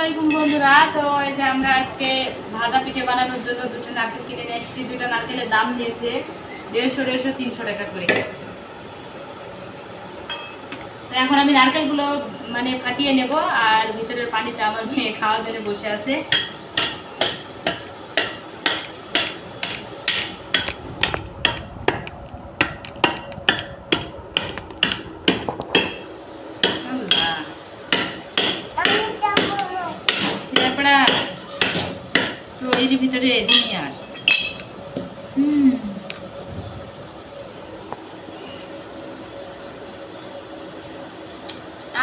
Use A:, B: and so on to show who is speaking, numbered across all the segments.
A: বন্ধুরা, তো এই যে আমরা আজকে ভাজা পিঠে বানানোর জন্য দুটো নারকেল কিনে নিয়ে এসেছি। দুটো নারকেলের দাম নিয়েছে 150-150-300 টাকা করে। তো এখন আমি নারকেলগুলো মানে ফাটিয়ে নেব, আর ভিতরের পানিটা আমার মেয়ে খাওয়ার জন্য বসে আছে। তো এই যে ভিতরে দুনিয়ার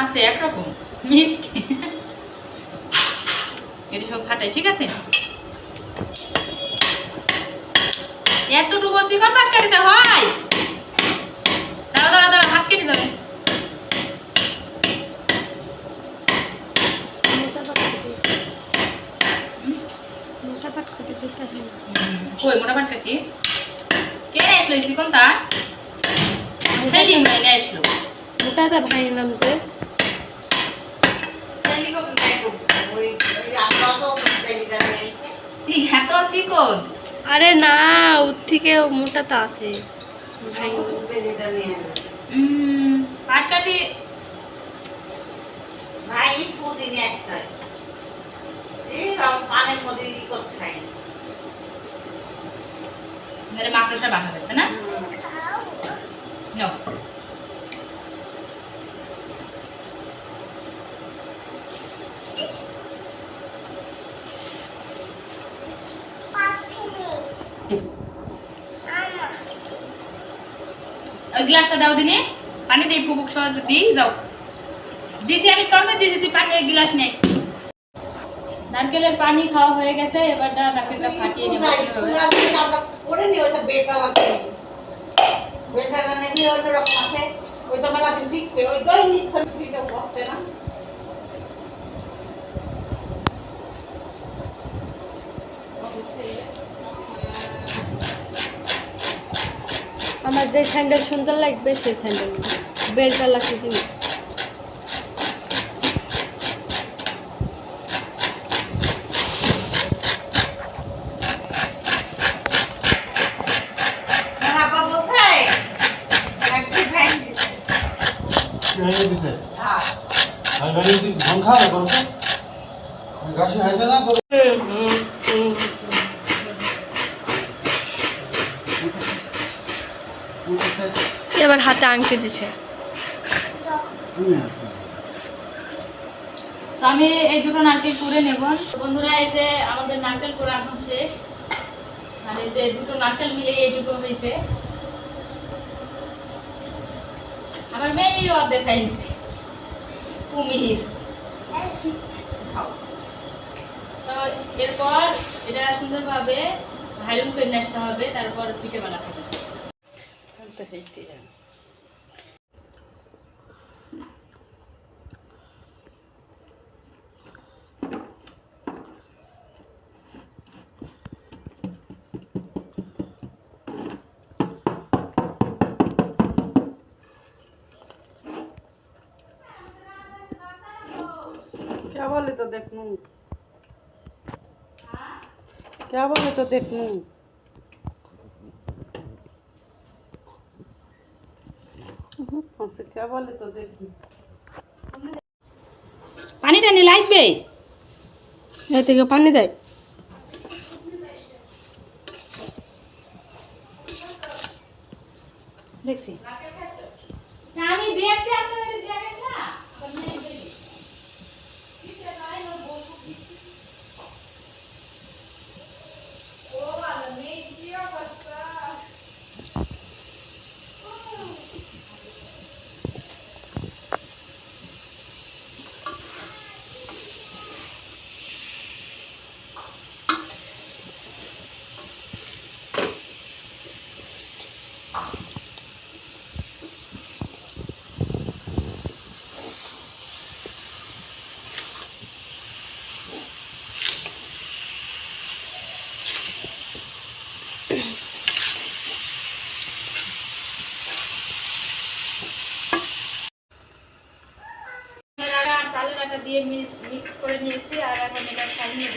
A: আছে একরকম মিষ্টি। এটা সব ফাটাই, ঠিক আছে? এতটুকু চিকন ভাত কাটিতে হয়? দাঁড়া দাঁড়া দাঁড়া, ভাত কেটে যাবে। কই মোটা ভাত কাটি কে আসলো? চিকন তা সেই দিন নিয়ে আসলো।
B: মোটাটা ভাই নাম যে
A: এত চিকন?
B: আরে না, ওর থেকে মোটাটা আছে ভাই।
A: পাট কাটি
C: ভাই প্রতিদিন একটা এই পানের মধ্যে করতে খাই
A: মেরে মাকড়সা বাঁকা যাবে না? নাও ওই গ্লাসটা দাও দিনে, পানি দিই ফুবুক সহ দিই। যাও দিছি আমি, তরকারি দিছি, তুই পানি গ্লাস নেই। নারকেলের পানি খাওয়া হয়ে গেছে, এবার নারকেলটা ফাটিয়ে নেব।
C: আমরা করে নি ওইটা বেটা লাগে বেটা না নেই ওই রকম আছে ওইটা মেলা দিন টিকবে ওই দৈনিক ভিডিও করতে না।
B: আমার যে স্যান্ডেল সুন্দর লাগবে সেই স্যান্ডেল বেলটা লাগছে জিনিস। এবার হাতে আংটি দিছে।
A: তো আমি এই দুটো নারকেল কুড়ে নেব। বন্ধুরা, এই যে আমাদের নারকেল কুড়া এখন শেষ। মানে যে দুটো নারকেল মিলে এই দুটো হয়েছে। আমার মেয়ে অর্ধেক খাই নিছে কুমির। তো এরপর এটা সুন্দরভাবে ভাইরুন করে নিয়ে আসতে হবে, তারপর পিঠে বানাতে হবে।
C: क्या बोले तो देखूं क्या बोले तो देखूं क्या बोले तो देखूं
A: পানি টানি লাগবে,
B: এই থেকে পানি দেয়।
A: দেখছি আমি দেখছি আপনাদের দেখেন না। আর এখন এটা সাজিয়ে নেব।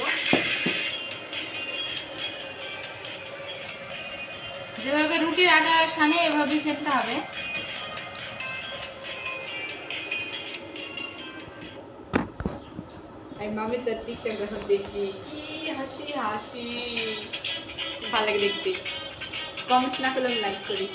A: যেভাবে রুটির আটা সানে এভাবেই সেঁকতে হবে।
B: মামি তো টিকটক যখন দেখি কি হাসি হাসি, ভালো লাগে দেখতে। কমেন্ট না করলে আমি লাইক করি।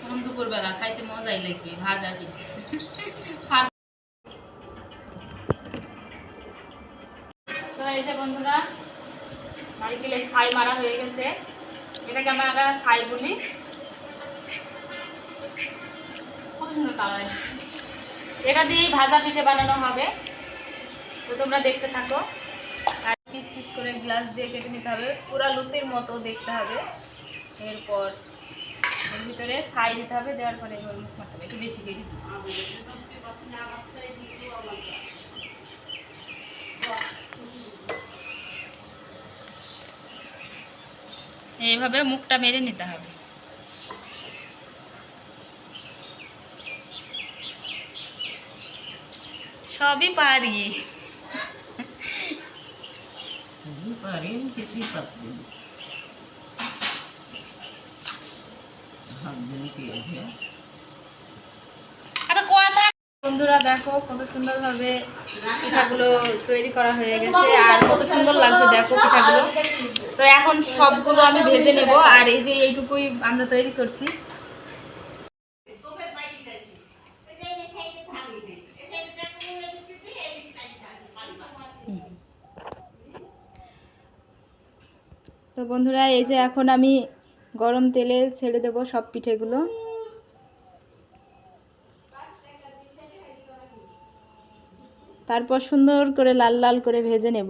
A: এখন দুপুরবেলা খাইতে মজাই লাগবে ভাজা পিঠে। তো এই যে বন্ধুরা, নারিকেলের ছাই মারা হয়ে গেছে, এটাকে আমরা ছাই বলি। কত সুন্দর কালার, এটা দিয়ে ভাজা পিঠে বানানো হবে। তো তোমরা দেখতে থাকো। আর পিস পিস করে গ্লাস দিয়ে কেটে নিতে হবে, পুরা লুচির মতো দেখতে হবে। এরপর এর ভিতরে ছাই দিতে হবে, দেওয়ার পরে মুখ মারতে হবে, একটু বেশি করে দিতে হবে। এইভাবে মুখটা মেরে নিতে হবে। সবই পারি।
C: কিছুই পারছি না।
A: বন্ধুরা দেখো কত সুন্দরভাবে পিঠাগুলো তৈরি করা হয়ে গেছে, আর কত সুন্দর লাগছে দেখো পিঠাগুলো। তো এখন সবগুলো আমি ভেজে নেব। আর এই যে এইটুকুই আমরা তৈরি করছি। তো বন্ধুরা এই যে এখন আমি গরম তেলে ছেড়ে দেব সব পিঠেগুলো। তারপর সুন্দর করে লাল লাল করে ভেজে নেব।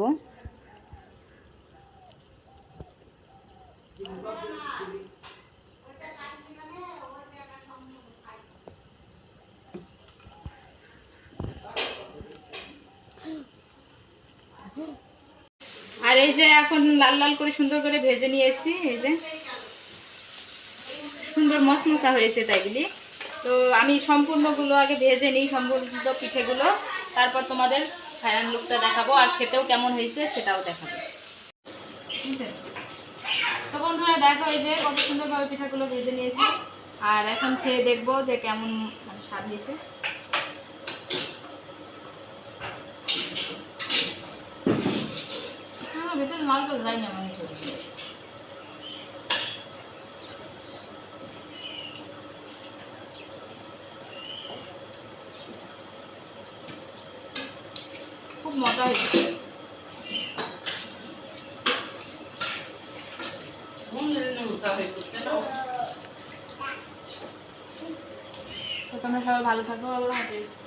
A: আর এই যে এখন লাল লাল করে সুন্দর করে ভেজে নিয়েছি, এই যে সুন্দর মশমশা হয়েছে তাই বলি। তো আমি সম্পূর্ণগুলো আগে ভেজে নিই, সম্পূর্ণ পিঠেগুলো, তারপর তোমাদের ফাইনাল লুকটা দেখাবো আর খেতেও কেমন হয়েছে সেটাও দেখাবো। তো বন্ধুরা দেখো এই যে কত সুন্দরভাবে পিঠাগুলো ভেজে নিয়েছি, আর এখন খেয়ে দেখবো যে কেমন মানে স্বাদ হয়েছে। ভেতরে লালটা যায় না মানে খুব মজা হয়েছে। তো তোমরা সবাই ভালো থাকো, আল্লাহ হাফেজ।